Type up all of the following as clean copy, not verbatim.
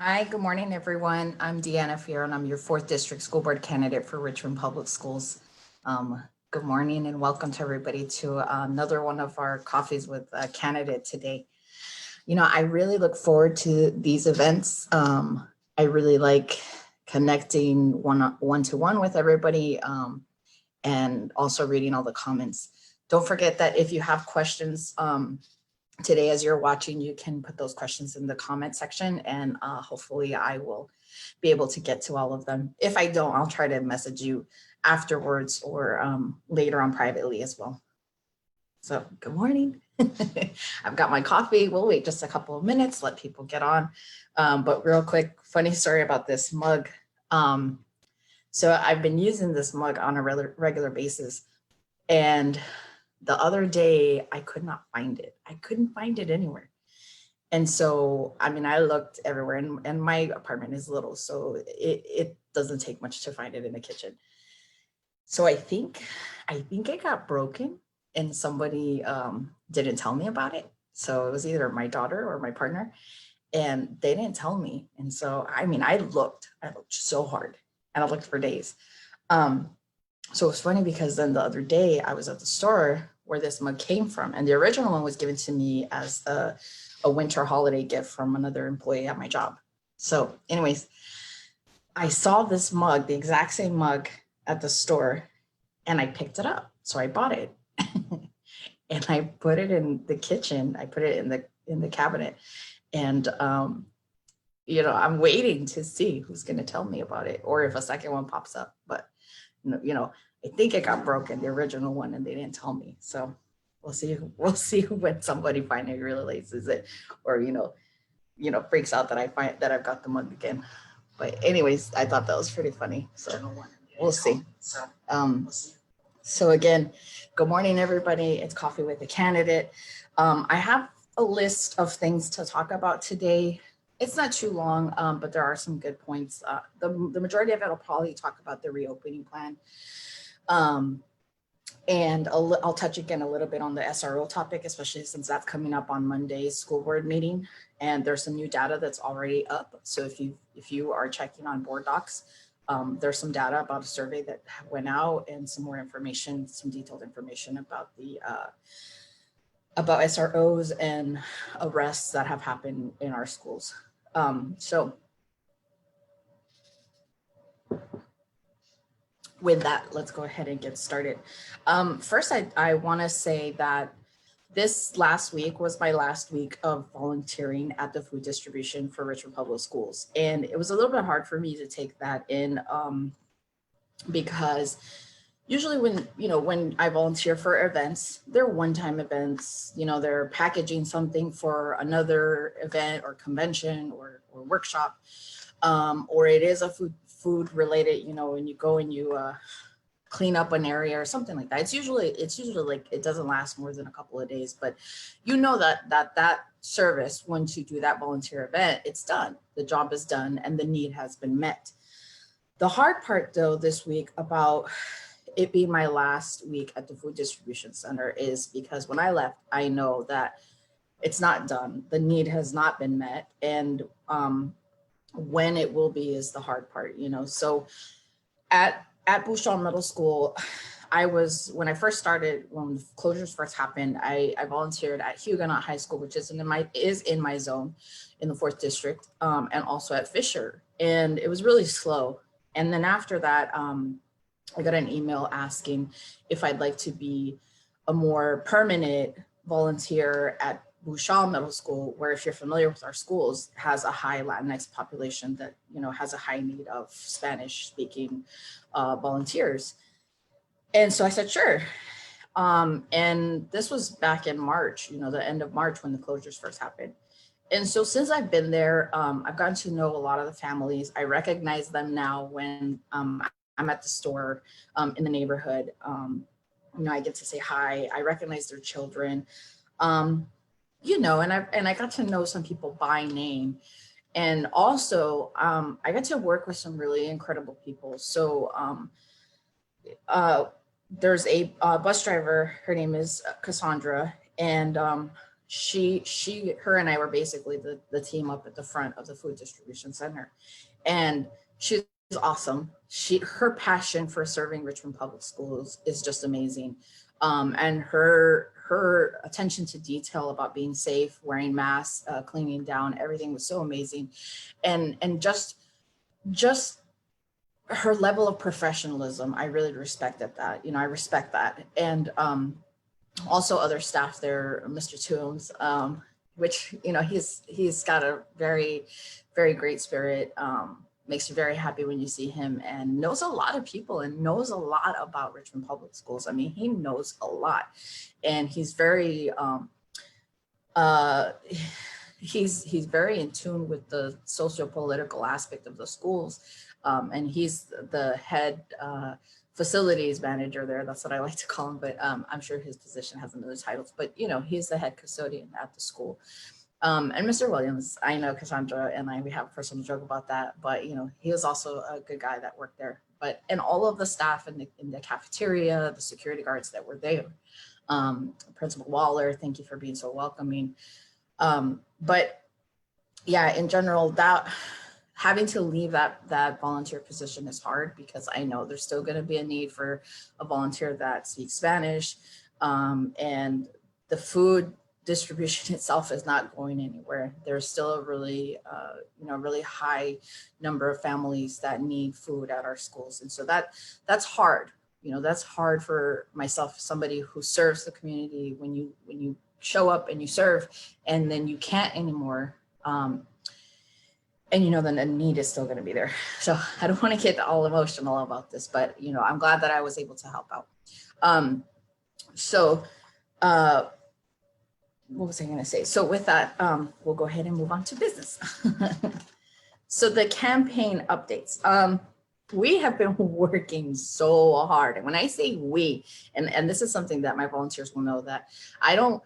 Hi, good morning, everyone. I'm Deanna Fierro, and I'm your 4th District School Board candidate for Richmond Public Schools. Good morning and welcome to everybody to another one of our coffees with a candidate today. You know, I really look forward to these events. I really like connecting one-to-one with everybody and also reading all the comments. Don't forget that if you have questions, today, as you're watching, you can put those questions in the comment section and hopefully I will be able to get to all of them. If I don't, I'll try to message you afterwards or later on privately as well. So good morning. I've got my coffee. We'll wait just a couple of minutes, let people get on. But real quick, funny story about this mug. So I've been using this mug on a regular basis. And the other day I could not find it. I couldn't find it anywhere. And so, I mean, I looked everywhere and my apartment is little, so it doesn't take much to find it in the kitchen. So I think it got broken and somebody didn't tell me about it. So it was either my daughter or my partner and they didn't tell me. And so, I mean, I looked so hard and I looked for days. So it was funny because then the other day I was at the store where this mug came from, and the original one was given to me as a winter holiday gift from another employee at my job. So anyways, I saw this mug, the exact same mug at the store, and I picked it up. So I bought it and I put it in the kitchen. I put it in the cabinet and you know, I'm waiting to see who's going to tell me about it or if a second one pops up. But you know, I think it got broken, the original one, and they didn't tell me. So we'll see when somebody finally realizes it, or you know, freaks out that I've got the mug again. But anyways, I thought that was pretty funny. So we'll see. So again, good morning, everybody. It's Coffee with a Candidate. I have a list of things to talk about today. It's not too long, but there are some good points. The majority of it will probably talk about the reopening plan. And I'll touch again a little bit on the SRO topic, especially since that's coming up on Monday's school board meeting. And there's some new data that's already up. So if you are checking on board docs, there's some data about a survey that went out and some more information, some detailed information about the about SROs and arrests that have happened in our schools. So with that, let's go ahead and get started. First, I want to say that this last week was my last week of volunteering at the food distribution for Richmond Public Schools. And it was a little bit hard for me to take that in because usually when I volunteer for events, they're one-time events, you know, they're packaging something for another event or convention or workshop, or it is a food related, you know, when you go and you clean up an area or something like that. It's usually like it doesn't last more than a couple of days, but you know that service, once you do that volunteer event, it's done. The job is done and the need has been met. The hard part though this week about it being my last week at the food distribution center is because when I left, I know that it's not done. The need has not been met. And when it will be is the hard part, you know. So at Bouchard Middle School, when I first started, when closures first happened, I volunteered at Huguenot High School, which is in my zone in the 4th district, and also at Fisher. And it was really slow. And then after that, I got an email asking if I'd like to be a more permanent volunteer at Bouchard Middle School, where, if you're familiar with our schools, has a high Latinx population that, you know, has a high need of Spanish speaking volunteers. And so I said, sure. And this was back in March, you know, the end of March when the closures first happened. And so since I've been there, I've gotten to know a lot of the families. I recognize them now when I'm at the store in the neighborhood. You know, I get to say hi. I recognize their children. You know, and I got to know some people by name. And also, I got to work with some really incredible people. So there's a bus driver, her name is Cassandra, and her and I were basically the team up at the front of the food distribution center. And she's awesome. Her passion for serving Richmond Public Schools is just amazing. And her attention to detail about being safe, wearing masks, cleaning down, everything was so amazing. And just her level of professionalism, I really respected that. I respect that. And also other staff there, Mr. Toombs, which, he's got a very, very great spirit. Makes you very happy when you see him, and knows a lot of people and knows a lot about Richmond Public Schools. I mean, he knows a lot, and he's very, he's very in tune with the socio-political aspect of the schools. And he's the head facilities manager there. That's what I like to call him, but I'm sure his position has another titles, but he's the head custodian at the school. And Mr. Williams, I know Cassandra and we have a personal joke about that, but he was also a good guy that worked there. And all of the staff in the cafeteria, the security guards that were there, Principal Waller, thank you for being so welcoming. But yeah, in general, that having to leave that volunteer position is hard, because I know there's still going to be a need for a volunteer that speaks Spanish, and the food distribution itself is not going anywhere. There's still a really, really high number of families that need food at our schools. And so that's hard. That's hard for myself, somebody who serves the community, when you show up and you serve and then you can't anymore. And then the need is still going to be there. So I don't want to get all emotional about this, but I'm glad that I was able to help out. What was I going to say? So with that, we'll go ahead and move on to business. So the campaign updates. We have been working so hard. And when I say we, and this is something that my volunteers will know, that I don't,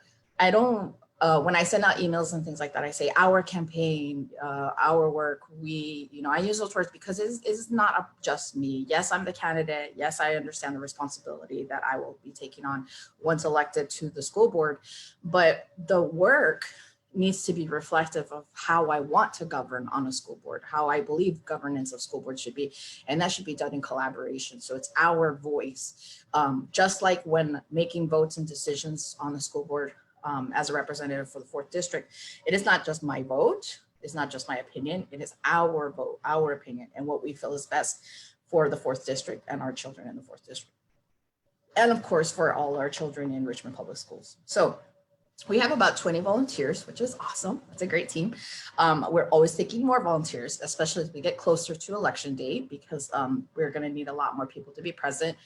when I send out emails and things like that, I say our campaign, our work, we, I use those words because it's not just me. Yes, I'm the candidate. Yes, I understand the responsibility that I will be taking on once elected to the school board, but the work needs to be reflective of how I want to govern on a school board, how I believe governance of school boards should be, and that should be done in collaboration. So it's our voice, just like when making votes and decisions on the school board. As a representative for the 4th district, it is not just my vote, it's not just my opinion, it is our vote, our opinion, and what we feel is best for the 4th district and our children in the 4th district. And of course, for all our children in Richmond Public Schools. So we have about 20 volunteers, which is awesome. It's a great team. We're always taking more volunteers, especially as we get closer to election day, because we're gonna need a lot more people to be present.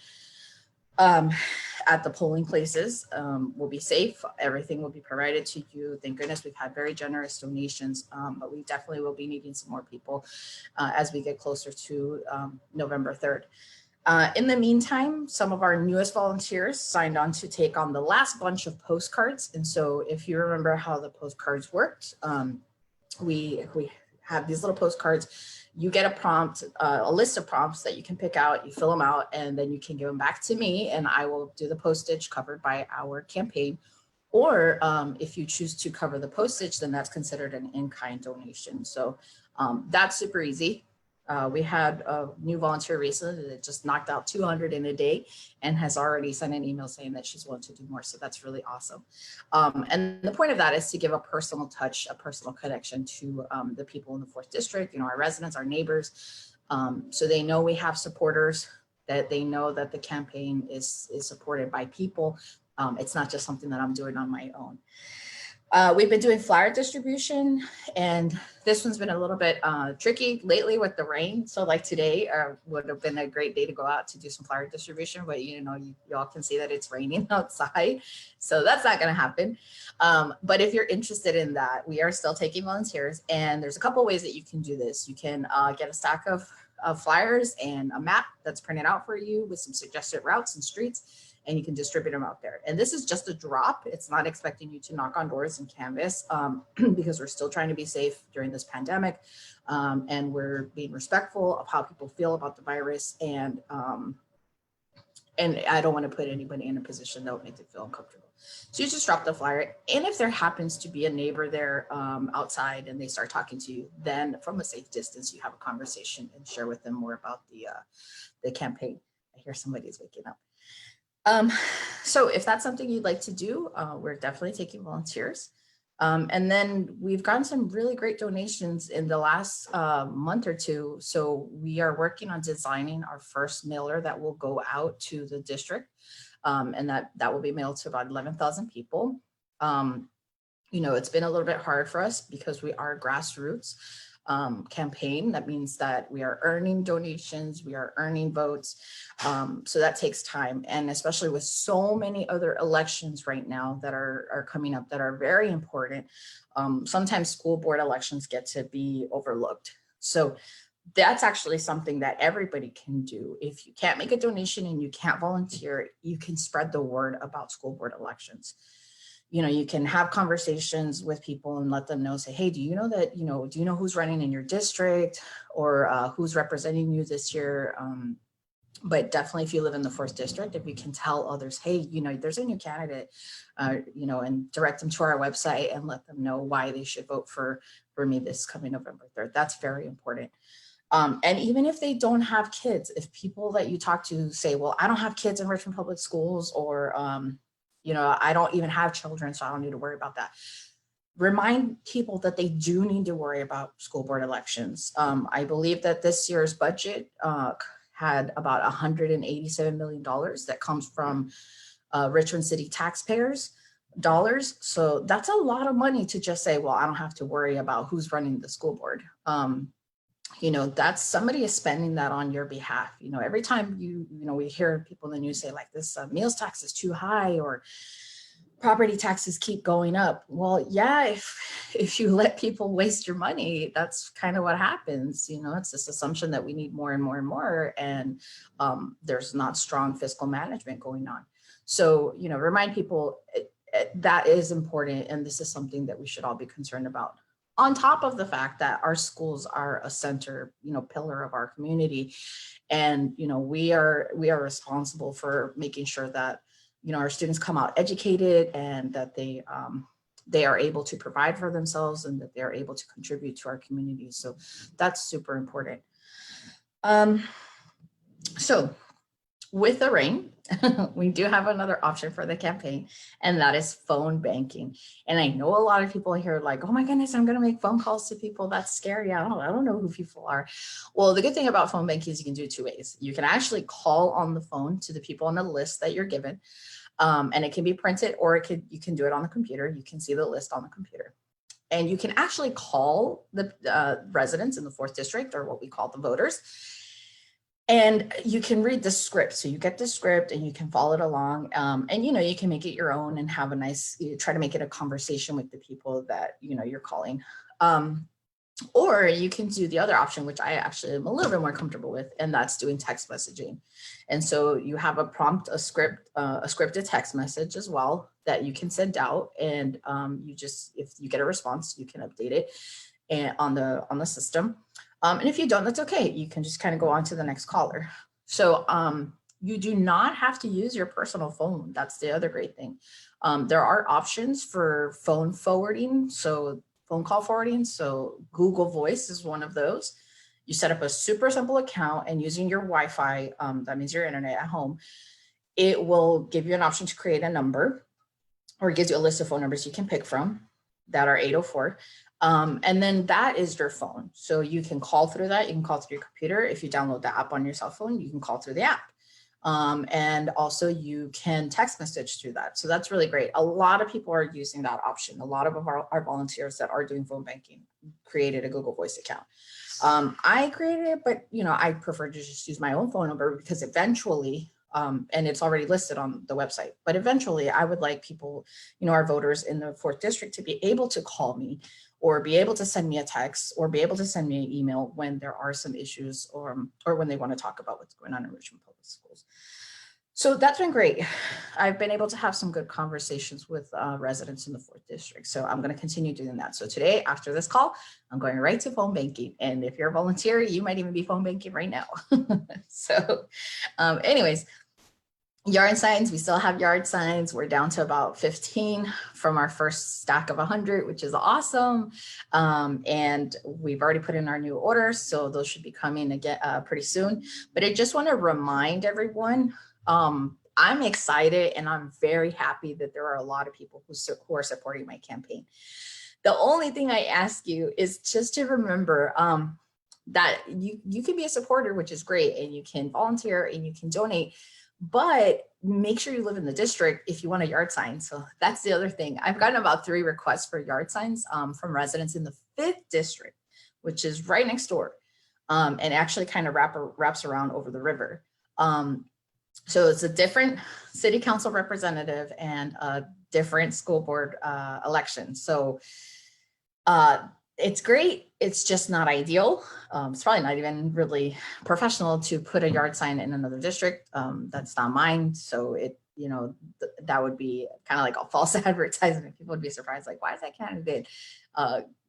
At the polling places. We'll be safe. Everything will be provided to you. Thank goodness we've had very generous donations, but we definitely will be needing some more people as we get closer to November 3rd. In the meantime, some of our newest volunteers signed on to take on the last bunch of postcards. And so if you remember how the postcards worked, we have these little postcards. You get a prompt, a list of prompts that you can pick out, you fill them out, and then you can give them back to me, and I will do the postage covered by our campaign. Or if you choose to cover the postage, then that's considered an in-kind donation. So that's super easy. We had a new volunteer recently that just knocked out 200 in a day and has already sent an email saying that she's willing to do more. So that's really awesome. And the point of that is to give a personal touch, a personal connection to the people in the 4th district, our residents, our neighbors. So they know we have supporters, that they know that the campaign is supported by people. It's not just something that I'm doing on my own. We've been doing flyer distribution, and this one's been a little bit tricky lately with the rain. So like today would have been a great day to go out to do some flyer distribution, but y'all can see that it's raining outside. So that's not gonna happen. But if you're interested in that, we are still taking volunteers, and there's a couple ways that you can do this. You can get a stack of flyers and a map that's printed out for you with some suggested routes and streets, and you can distribute them out there. And this is just a drop. It's not expecting you to knock on doors and canvass because we're still trying to be safe during this pandemic. And we're being respectful of how people feel about the virus. And I don't want to put anybody in a position that would make them feel uncomfortable. So you just drop the flyer. And if there happens to be a neighbor there outside and they start talking to you, then from a safe distance, you have a conversation and share with them more about the campaign. I hear somebody's waking up. So if that's something you'd like to do, we're definitely taking volunteers. And then we've gotten some really great donations in the last month or two. So we are working on designing our first mailer that will go out to the district. And that will be mailed to about 11,000 people. It's been a little bit hard for us because we are grassroots campaign. That means that we are earning donations, we are earning votes. So that takes time. And especially with so many other elections right now that are coming up that are very important, sometimes school board elections get to be overlooked. So that's actually something that everybody can do. If you can't make a donation and you can't volunteer, you can spread the word about school board elections. You can have conversations with people and let them know, say, hey, do you know who's running in your district, or who's representing you this year? But definitely if you live in the 4th district, if you can tell others, hey, there's a new candidate, and direct them to our website and let them know why they should vote for me this coming November 3rd. That's very important. And even if they don't have kids, if people that you talk to say, well, I don't have kids in Richmond Public Schools, or I don't even have children, so I don't need to worry about that. Remind people that they do need to worry about school board elections. I believe that this year's budget had about $187 million that comes from Richmond City taxpayers' dollars. So that's a lot of money to just say, well, I don't have to worry about who's running the school board. That's somebody is spending that on your behalf. Every time we hear people in the news say like this meals tax is too high, or property taxes keep going up. Well, yeah, if you let people waste your money, that's kind of what happens. It's this assumption that we need more and more and more, and there's not strong fiscal management going on. So, remind people that is important, and this is something that we should all be concerned about. On top of the fact that our schools are a center, pillar of our community. And, we are responsible for making sure that, our students come out educated, and that they are able to provide for themselves, and that they're able to contribute to our community. So that's super important. So with the rain, we do have another option for the campaign, and that is phone banking. And I know a lot of people here are like, oh my goodness, I'm going to make phone calls to people. That's scary. I don't know who people are. Well, the good thing about phone banking is you can do it 2 ways. You can actually call on the phone to the people on the list that you're given. And it can be printed, or you can do it on the computer. You can see the list on the computer. And you can actually call the residents in the 4th district, or what we call the voters. And you can read the script. So you get the script and you can follow it along. And, you can make it your own and have try to make it a conversation with the people that, you're calling. Or you can do the other option, which I actually am a little bit more comfortable with, and that's doing text messaging. And so you have a scripted text message as well that you can send out. And if you get a response, you can update it on the system. And if you don't, that's okay. You can just kind of go on to the next caller. So you do not have to use your personal phone. That's the other great thing. There are options for phone forwarding, so phone call forwarding. So Google Voice is one of those. You set up a super simple account, and using your Wi-Fi, that means your internet at home, it will give you an option to create a number, or it gives you a list of phone numbers you can pick from that are 804. And then that is your phone. So you can call through that. You can call through your computer. If you download the app on your cell phone, you can call through the app. And also you can text message through that. So that's really great. A lot of people are using that option. A lot of our volunteers that are doing phone banking created a Google Voice account. I created it, but I prefer to just use my own phone number, because eventually, and it's already listed on the website, but eventually I would like people, our voters in the 4th district, to be able to call me, or be able to send me a text, or be able to send me an email when there are some issues, or when they want to talk about what's going on in Richmond Public Schools. So that's been great. I've been able to have some good conversations with residents in the 4th district. So I'm going to continue doing that. So today, after this call, I'm going right to phone banking. And if you're a volunteer, you might even be phone banking right now. So anyways, Yard signs, we still have yard signs. We're down to about 15 from our first stack of 100, which is awesome. And we've already put in our new orders, so those should be coming again pretty soon. But I just want to remind everyone, I'm excited and I'm very happy that there are a lot of people who are supporting my campaign. The only thing I ask you is just to remember that you can be a supporter, which is great, and you can volunteer and you can donate, but make sure you live in the district if you want a yard sign. So that's the other thing. I've gotten about 3 requests for yard signs from residents in the 5th district, which is right next door, and actually kind of wraps around over the river. So it's a different city council representative and a different school board election. So it's great. It's just not ideal. It's probably not even really professional to put a yard sign in another district. That's not mine. So that would be kind of like a false advertisement. People would be surprised, like, why is that candidate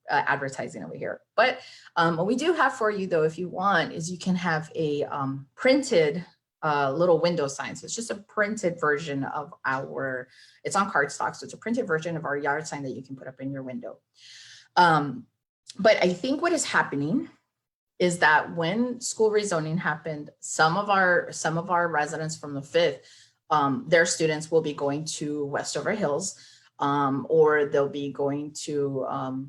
advertising over here? But what we do have for you, though, if you want, is you can have a printed little window sign. So it's just a printed version of it's on cardstock. So it's a printed version of our yard sign that you can put up in your window. But I think what is happening is that when school rezoning happened, some of our residents from the 5th, their students will be going to Westover Hills, or they'll be going to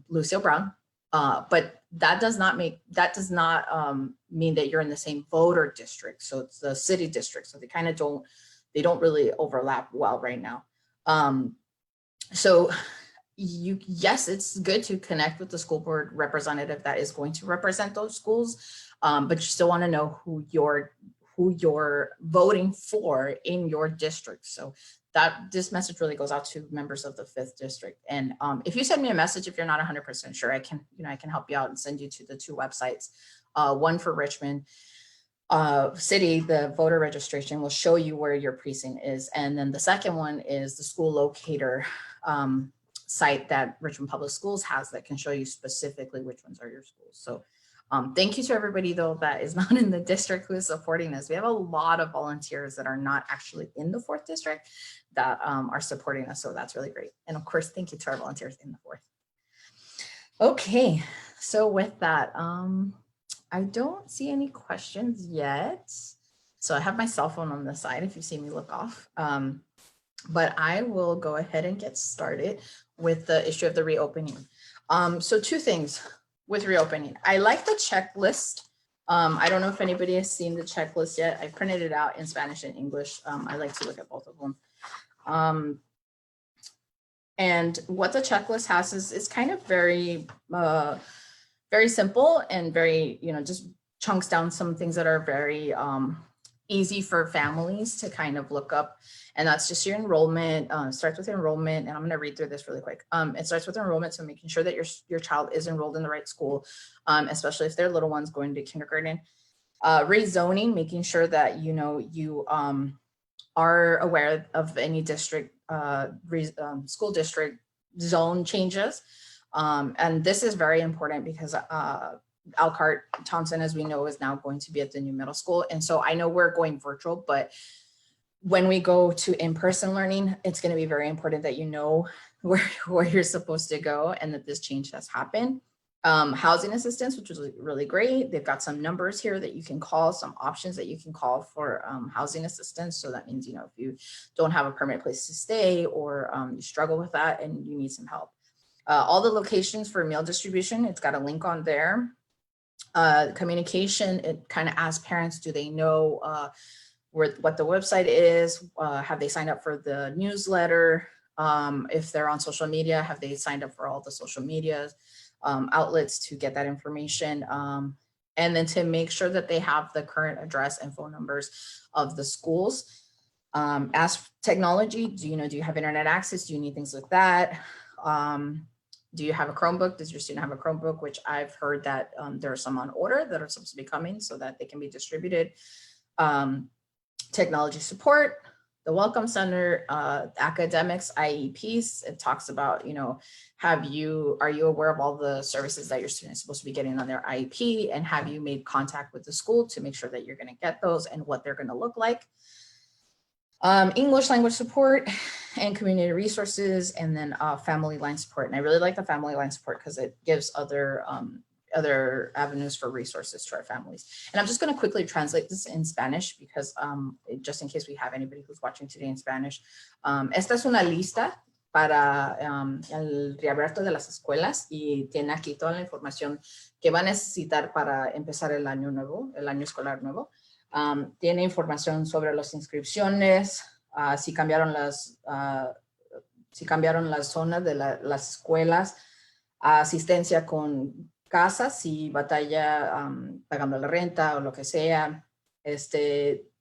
Lucille Brown. But that does not mean that you're in the same voter district. So it's the city district. So they don't really overlap well right now. Yes, it's good to connect with the school board representative that is going to represent those schools, but you still want to know who you're voting for in your district. So this message really goes out to members of the 5th district. And if you send me a message, if you're not 100% sure, I can help you out and send you to the 2 websites. One for Richmond City, the voter registration will show you where your precinct is, and then the second one is the school locator site that Richmond Public Schools has that can show you specifically which ones are your schools. So thank you to everybody, though, that is not in the district who is supporting us. We have a lot of volunteers that are not actually in the 4th district that are supporting us. So that's really great. And of course, thank you to our volunteers in the 4th. Okay, so with that, I don't see any questions yet. So I have my cell phone on the side if you see me look off. But I will go ahead and get started with the issue of the reopening. So 2 things with reopening. I like the checklist. I don't know if anybody has seen the checklist yet. I printed it out in Spanish and English. I like to look at both of them. And what the checklist has is kind of very, very simple and very, just chunks down some things that are very easy for families to kind of look up. And that's just your enrollment. Starts with enrollment, and I'm going to read through this really quick. It starts with enrollment, so making sure that your child is enrolled in the right school, especially if they're little ones going to kindergarten. Rezoning, making sure that you are aware of any district school district zone changes, and this is very important because Elkhart Thompson, as we know, is now going to be at the new middle school. And so I know we're going virtual, but when we go to in-person learning, it's going to be very important that you know where you're supposed to go and that this change has happened. Housing assistance, which is really great. They've got some numbers here that you can call, some options that you can call for housing assistance. So that means, if you don't have a permanent place to stay or you struggle with that and you need some help. All the locations for meal distribution, it's got a link on there. Communication, it kind of asks parents, do they know what the website is? Have they signed up for the newsletter? If they're on social media, have they signed up for all the social media outlets to get that information? And then to make sure that they have the current address and phone numbers of the schools. Ask technology, do you have internet access? Do you need things like that? Do you have a Chromebook? Does your student have a Chromebook? Which I've heard that there are some on order that are supposed to be coming so that they can be distributed. Technology support, the Welcome Center, academics, IEPs. It talks about, are you aware of all the services that your student is supposed to be getting on their IEP, and have you made contact with the school to make sure that you're going to get those and what they're going to look like? English language support and community resources, and then family line support. And I really like the family line support because it gives other avenues for resources to our families. And I'm just going to quickly translate this in Spanish because just in case we have anybody who's watching today in Spanish. Esta es una lista para el reabierto de las escuelas y tiene aquí toda la información que va a necesitar para empezar el año nuevo, el año escolar nuevo. Tiene información sobre las inscripciones, si cambiaron las zonas de las escuelas, asistencia con casas, si batalla pagando la renta o lo que sea,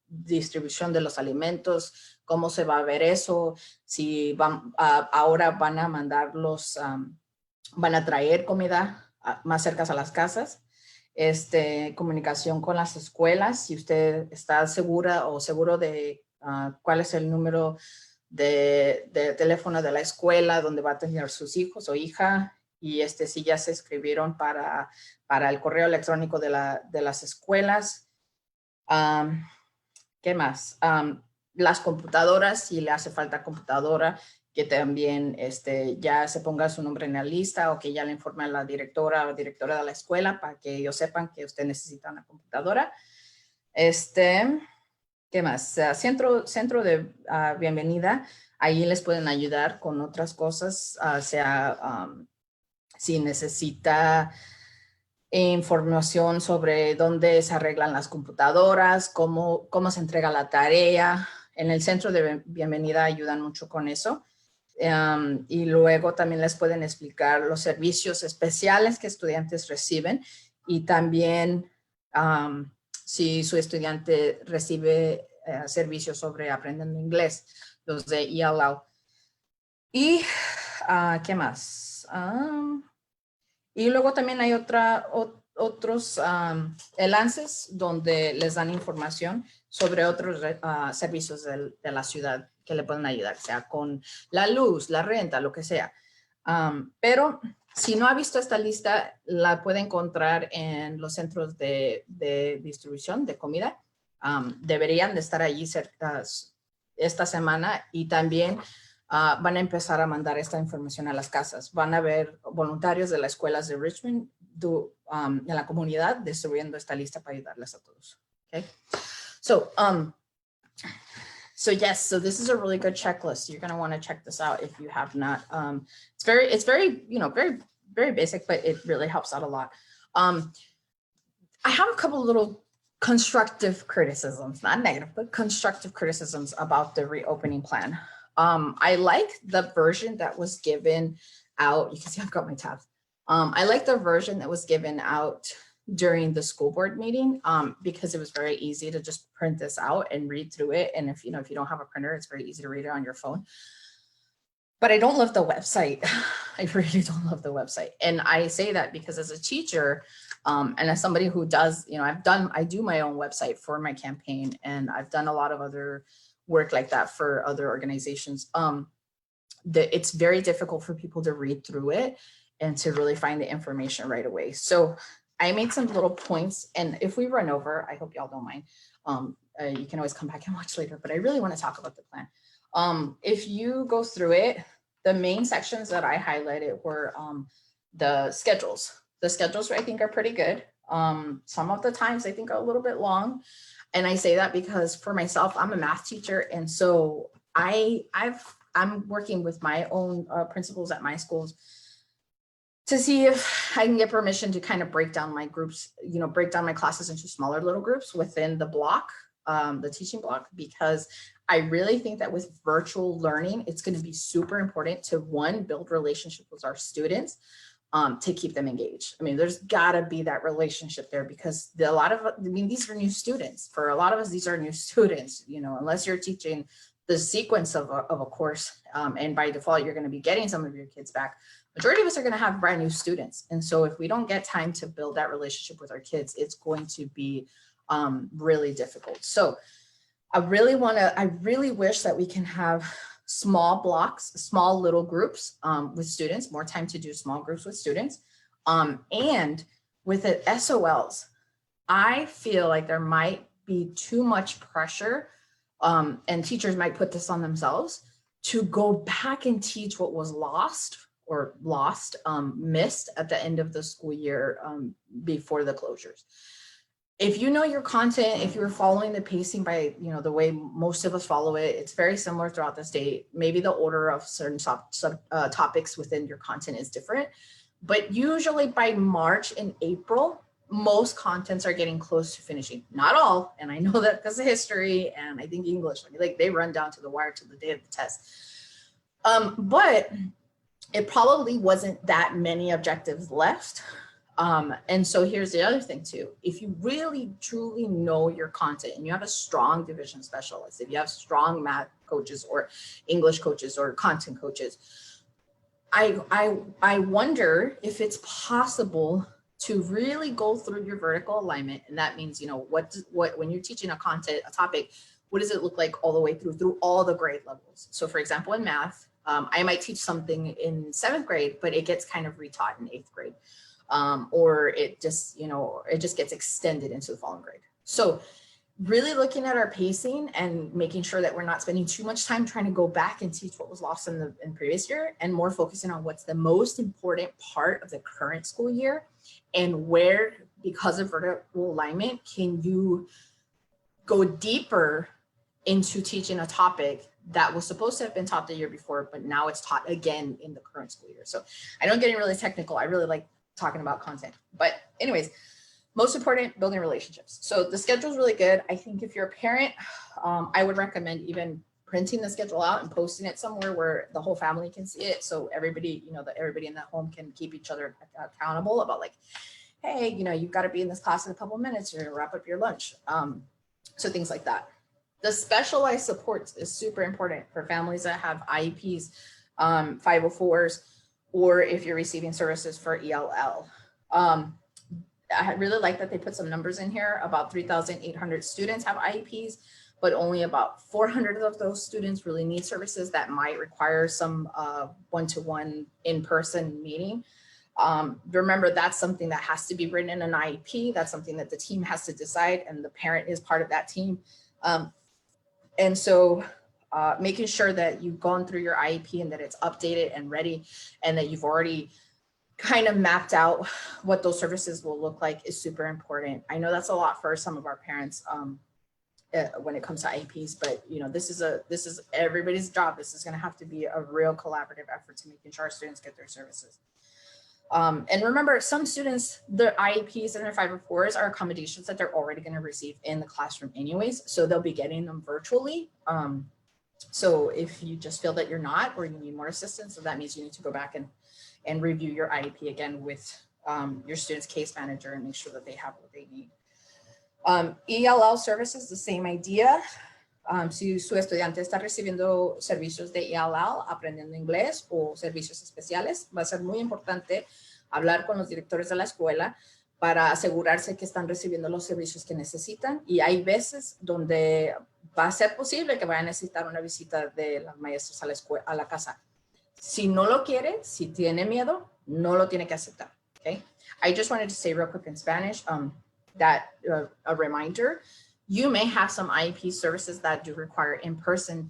distribución de los alimentos, cómo se va a ver eso, si ahora van a mandarlos, van a traer comida más cerca a las casas. Comunicación con las escuelas, si usted está segura o seguro de cuál es el número de teléfono de la escuela donde va a tener sus hijos o hija, y si ya se inscribieron para el correo electrónico de las escuelas. ¿Qué más? Las computadoras, si le hace falta computadora, que también ya se ponga su nombre en la lista o que ya le informe a la directora o directora de la escuela para que ellos sepan que usted necesita una computadora. ¿Qué más? Centro de bienvenida, ahí les pueden ayudar con otras cosas, si necesita información sobre dónde se arreglan las computadoras, cómo se entrega la tarea. En el centro de bienvenida ayudan mucho con eso. Y luego también les pueden explicar los servicios especiales que estudiantes reciben y también si su estudiante recibe servicios sobre aprendiendo inglés, los de ELL. Y ¿qué más? Y luego también hay otros enlaces donde les dan información sobre otros servicios de la ciudad que le pueden ayudar, sea con la luz, la renta, lo que sea. Pero si no ha visto esta lista, la puede encontrar en los centros de distribución de comida. Deberían de estar allí cerca esta semana y también van a empezar a mandar esta información a las casas. Van a haber voluntarios de las escuelas de Richmond en la comunidad distribuyendo esta lista para ayudarles a todos. Okay? So yes, so this is a really good checklist. You're going to want to check this out if you have not. It's very, very basic, but it really helps out a lot. I have a couple of little constructive criticisms, not negative, but constructive criticisms about the reopening plan. I like the version that was given out. You can see I've got my tabs. I like the version that was given out during the school board meeting because it was very easy to just print this out and read through it. And if you don't have a printer, it's very easy to read it on your phone. But I don't love the website. I really don't love the website. And I say that because as a teacher and as somebody who does, I do my own website for my campaign, and I've done a lot of other work like that for other organizations. It's very difficult for people to read through it and to really find the information right away. So I made some little points, and if we run over, I hope y'all don't mind. You can always come back and watch later, but I really want to talk about the plan. If you go through it, the main sections that I highlighted were the schedules. The schedules I think are pretty good. Some of the times I think are a little bit long. And I say that because for myself, I'm a math teacher. And so I'm working with my own principals at my schools to see if I can get permission to kind of break down my groups, break down my classes into smaller little groups within the block, the teaching block, because I really think that with virtual learning, it's going to be super important to, one, build relationships with our students, to keep them engaged. I mean, there's got to be that relationship there because these are new students. For a lot of us, these are new students, unless you're teaching the sequence of a course, and by default, you're going to be getting some of your kids back. Majority of us are going to have brand new students. And so if we don't get time to build that relationship with our kids, it's going to be really difficult. So I really wish that we can have small blocks, small little groups with students, more time to do small groups with students. And with the SOLs, I feel like there might be too much pressure and teachers might put this on themselves, to go back and teach what was missed at the end of the school year before the closures. If you know your content, if you're following the pacing by, the way most of us follow it, it's very similar throughout the state. Maybe the order of certain topics within your content is different, but usually by March and April, most contents are getting close to finishing. Not all, and I know that because of history and I think English, like they run down to the wire to the day of the test. But it probably wasn't that many objectives left. And so here's the other thing too. If you really truly know your content and you have a strong division specialist, if you have strong math coaches or English coaches or content coaches, I wonder if it's possible to really go through your vertical alignment. And that means, when you're teaching a topic, what does it look like all the way through all the grade levels? So for example, in math, I might teach something in 7th grade, but it gets kind of retaught in 8th grade. Or it just gets extended into the following grade. So really looking at our pacing and making sure that we're not spending too much time trying to go back and teach what was lost in previous year, and more focusing on what's the most important part of the current school year, and where, because of vertical alignment, can you go deeper into teaching a topic that was supposed to have been taught the year before, but now it's taught again in the current school year. So I don't get really technical. I really like talking about content, but anyways, most important, building relationships. So the schedule is really good. I think if you're a parent, I would recommend even printing the schedule out and posting it somewhere where the whole family can see it. So everybody, everybody in that home can keep each other accountable about, like, hey, you've got to be in this class in a couple of minutes, you're going to wrap up your lunch. So things like that. The specialized supports is super important for families that have IEPs, 504s, or if you're receiving services for ELL. I really like that they put some numbers in here. About 3,800 students have IEPs, but only about 400 of those students really need services that might require some one-to-one in-person meeting. Remember, that's something that has to be written in an IEP. That's something that the team has to decide, and the parent is part of that team. And so making sure that you've gone through your IEP and that it's updated and ready, and that you've already kind of mapped out what those services will look like is super important. I know that's a lot for some of our parents when it comes to IEPs, but this is everybody's job. This is going to have to be a real collaborative effort to making sure our students get their services. And remember, some students, their IEPs and their 504s are accommodations that they're already going to receive in the classroom anyways, so they'll be getting them virtually. So if you just feel that you're not, or you need more assistance, so that means you need to go back and review your IEP again with your student's case manager and make sure that they have what they need. ELL services, the same idea. Si su estudiante está recibiendo servicios de ELL, aprendiendo inglés o servicios especiales, va a ser muy importante hablar con los directores de la escuela para asegurarse que están recibiendo los servicios que necesitan. Y hay veces donde va a ser posible que vayan a necesitar una visita de los maestros a la casa. Si no lo quiere, si tiene miedo, no lo tiene que aceptar. Okay. I just wanted to say real quick in Spanish that a reminder. You may have some IEP services that do require in-person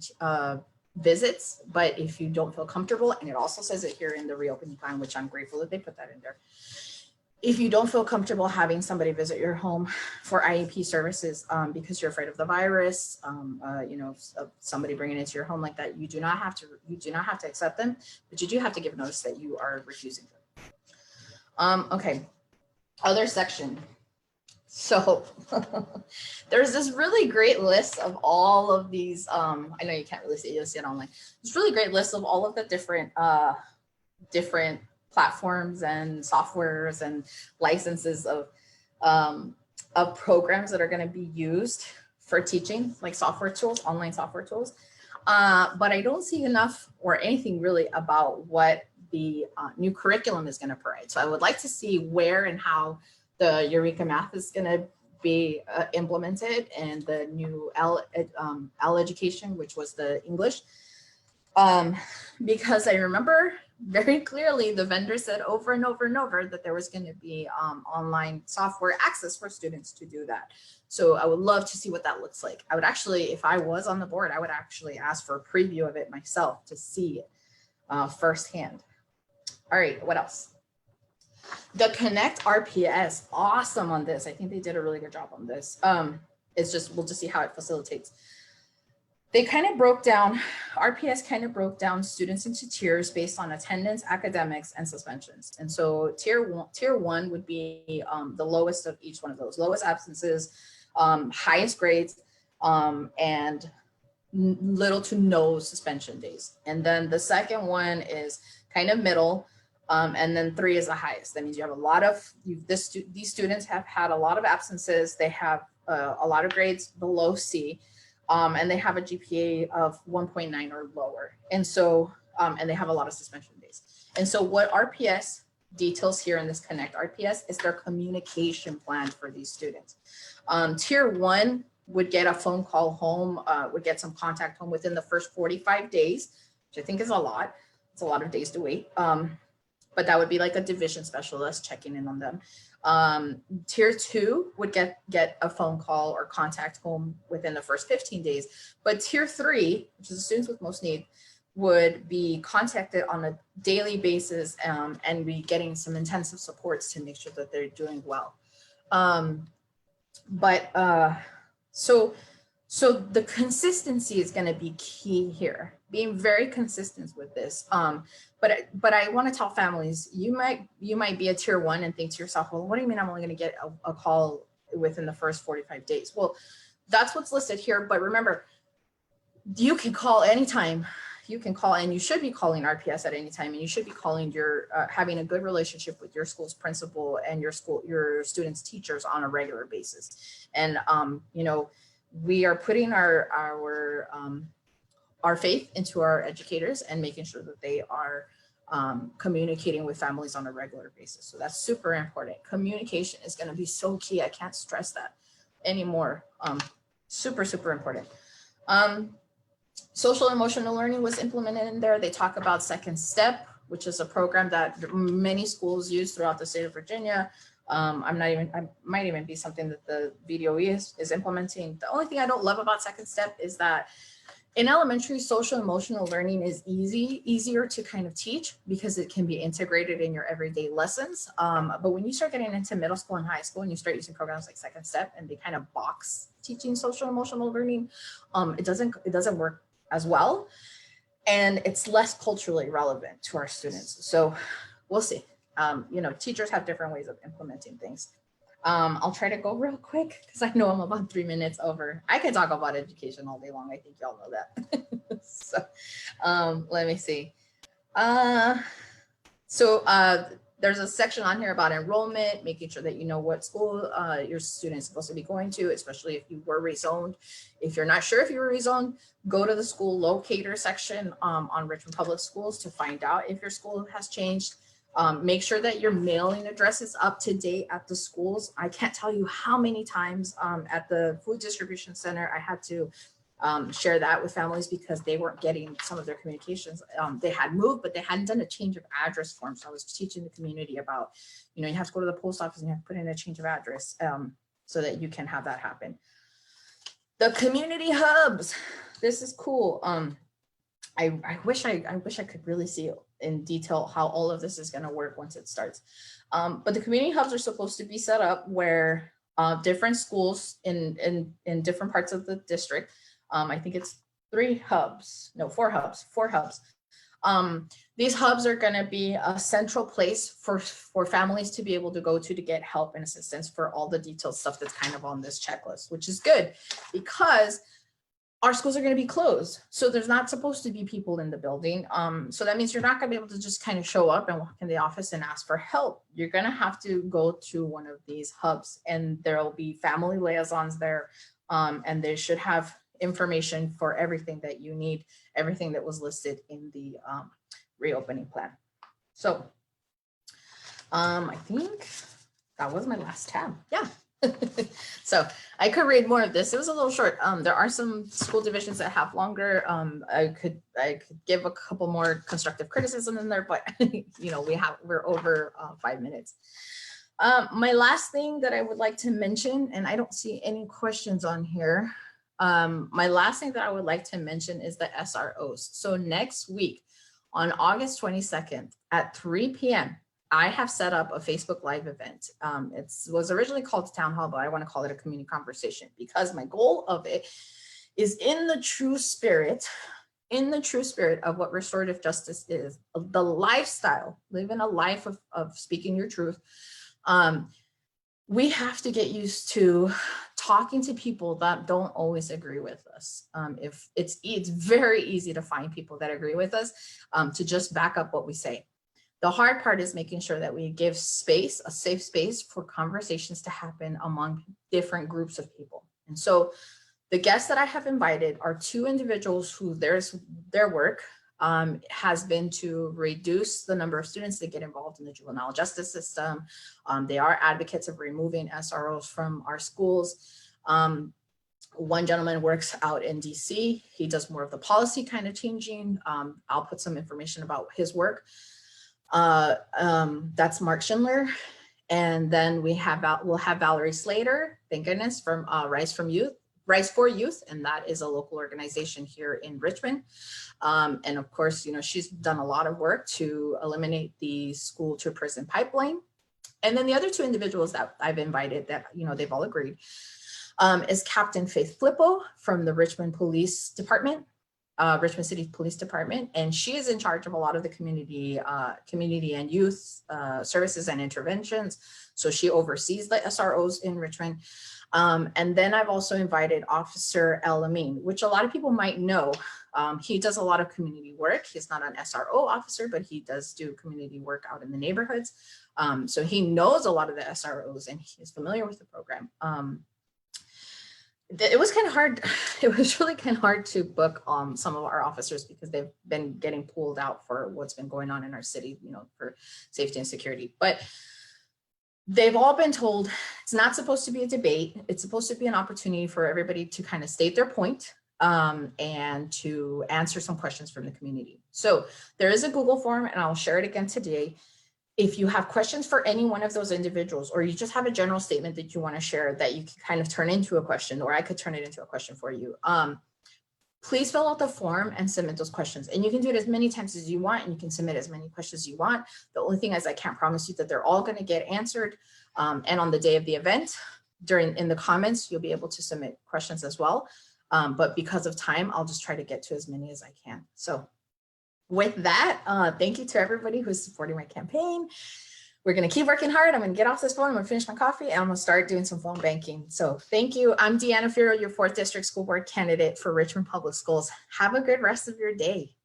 visits, but if you don't feel comfortable, and it also says it here in the reopening plan, which I'm grateful that they put that in there. If you don't feel comfortable having somebody visit your home for IEP services because you're afraid of the virus, somebody bringing it to your home like that, you do not have to accept them, but you do have to give notice that you are refusing them. Okay, other section. So there's this really great list of all of these. I know you can't really see it, you'll see it online. This really great list of all of the different platforms and softwares and licenses of programs that are going to be used for teaching, like software tools, online software tools. But I don't see enough or anything really about what the new curriculum is going to provide. So I would like to see where and how the Eureka Math is going to be implemented, and the new L education, which was the English. Because I remember very clearly the vendor said over and over and over that there was going to be online software access for students to do that. So I would love to see what that looks like. I would actually, if I was on the board, I would actually ask for a preview of it myself to see it firsthand. All right, what else? The Connect RPS, awesome on this. I think they did a really good job on this. It's just, we'll just see how it facilitates. They kind of broke down, RPS kind of broke down students into tiers based on attendance, academics, and suspensions. And so tier one would be the lowest of each one of those, lowest absences, highest grades, and little to no suspension days. And then the second one is kind of middle, and then 3 is the highest. That means you have a lot of, these students have had a lot of absences. They have a lot of grades below C. And they have a GPA of 1.9 or lower. And so, and they have a lot of suspension days. And so what RPS details here in this Connect RPS is their communication plan for these students. Tier 1 would get a phone call home, would get some contact home within the first 45 days, which I think is a lot. It's a lot of days to wait. But that would be like a division specialist checking in on them. Tier 2 would get a phone call or contact home within the first 15 days. But tier 3, which is the students with most need, would be contacted on a daily basis and be getting some intensive supports to make sure that they're doing well. So the consistency is going to be key here, being very consistent with this. But I want to tell families, you might be a tier 1 and think to yourself, well, what do you mean I'm only going to get a call within the first 45 days? Well, that's what's listed here. But remember, you can call anytime. You can call, and you should be calling RPS at any time, and you should be calling your having a good relationship with your school's principal and your students' teachers on a regular basis. And you know, we are putting our faith into our educators and making sure that they are communicating with families on a regular basis. So that's super important. Communication is going to be so key. I can't stress that anymore. Super, super important. Social emotional learning was implemented in there. They talk about Second Step, which is a program that many schools use throughout the state of Virginia. I might even be something that the VDOE is implementing. The only thing I don't love about Second Step is that in elementary, social emotional learning is easier to kind of teach because it can be integrated in your everyday lessons. But when you start getting into middle school and high school and you start using programs like Second Step and they kind of box teaching social emotional learning, it doesn't work as well. And it's less culturally relevant to our students. So we'll see. You know, teachers have different ways of implementing things. I'll try to go real quick because I know I'm about 3 minutes over. I can talk about education all day long. I think y'all know that. So let me see. There's a section on here about enrollment, making sure that you know what school your student is supposed to be going to, especially if you were rezoned. If you're not sure if you were rezoned, go to the school locator section on Richmond Public Schools to find out if your school has changed. Make sure that your mailing address is up to date at the schools. I can't tell you how many times at the food distribution center I had to share that with families because they weren't getting some of their communications. They had moved, but they hadn't done a change of address form. So I was teaching the community about, you know, you have to go to the post office and you have to put in a change of address so that you can have that happen. The community hubs, this is cool. I wish I could really see in detail how all of this is going to work once it starts. But the community hubs are supposed to be set up where different schools in different parts of the district, I think it's 4 hubs. These hubs are going to be a central place for families to be able to go to get help and assistance for all the detailed stuff that's kind of on this checklist, which is good because our schools are going to be closed. So there's not supposed to be people in the building. So that means you're not going to be able to just kind of show up and walk in the office and ask for help. You're going to have to go to one of these hubs and there'll be family liaisons there. And they should have information for everything that you need, everything that was listed in the reopening plan. So I think that was my last tab. Yeah. So I could read more of this. It was a little short. There are some school divisions that have longer. I could give a couple more constructive criticism in there, but you know, we're over 5 minutes. My last thing that I would like to mention, and I don't see any questions on here. My last thing that I would like to mention is the SROs. So next week on August 22nd at 3 p.m., I have set up a Facebook Live event. It was originally called Town Hall, but I want to call it a community conversation because my goal of it is in the true spirit of what restorative justice is, the lifestyle, living a life of speaking your truth. We have to get used to talking to people that don't always agree with us. If it's very easy to find people that agree with us, to just back up what we say. The hard part is making sure that we give space, a safe space for conversations to happen among different groups of people. And so the guests that I have invited are two individuals who their work has been to reduce the number of students that get involved in the juvenile justice system. They are advocates of removing SROs from our schools. One gentleman works out in DC. He does more of the policy kind of changing. I'll put some information about his work. That's Mark Schindler. And then we'll have Valerie Slater, thank goodness, from Rise for Youth, and that is a local organization here in Richmond. And of course, you know, she's done a lot of work to eliminate the school to prison pipeline. And then the other two individuals that I've invited that, you know, they've all agreed, is Captain Faith Flippo from the Richmond Police Department. Richmond City Police Department, and she is in charge of a lot of the community and youth services and interventions. So she oversees the SROs in Richmond. And then I've also invited Officer El Amin, which a lot of people might know. He does a lot of community work. He's not an SRO officer, but he does do community work out in the neighborhoods. So he knows a lot of the SROs and he's familiar with the program. It was kind of hard. It was really kind of hard to book some of our officers because they've been getting pulled out for what's been going on in our city, you know, for safety and security. But they've all been told it's not supposed to be a debate. It's supposed to be an opportunity for everybody to kind of state their point and to answer some questions from the community. So there is a Google form, and I'll share it again today. If you have questions for any one of those individuals, or you just have a general statement that you want to share that you can kind of turn into a question, or I could turn it into a question for you, please fill out the form and submit those questions. And you can do it as many times as you want, and you can submit as many questions as you want. The only thing is I can't promise you that they're all going to get answered. And on the day of the event, in the comments, you'll be able to submit questions as well. But because of time, I'll just try to get to as many as I can. So with that, thank you to everybody who's supporting my campaign. We're going to keep working hard. I'm going to get off this phone. I'm going to finish my coffee and I'm going to start doing some phone banking. So thank you. I'm Deanna Fierro, your 4th District School Board candidate for Richmond Public Schools. Have a good rest of your day.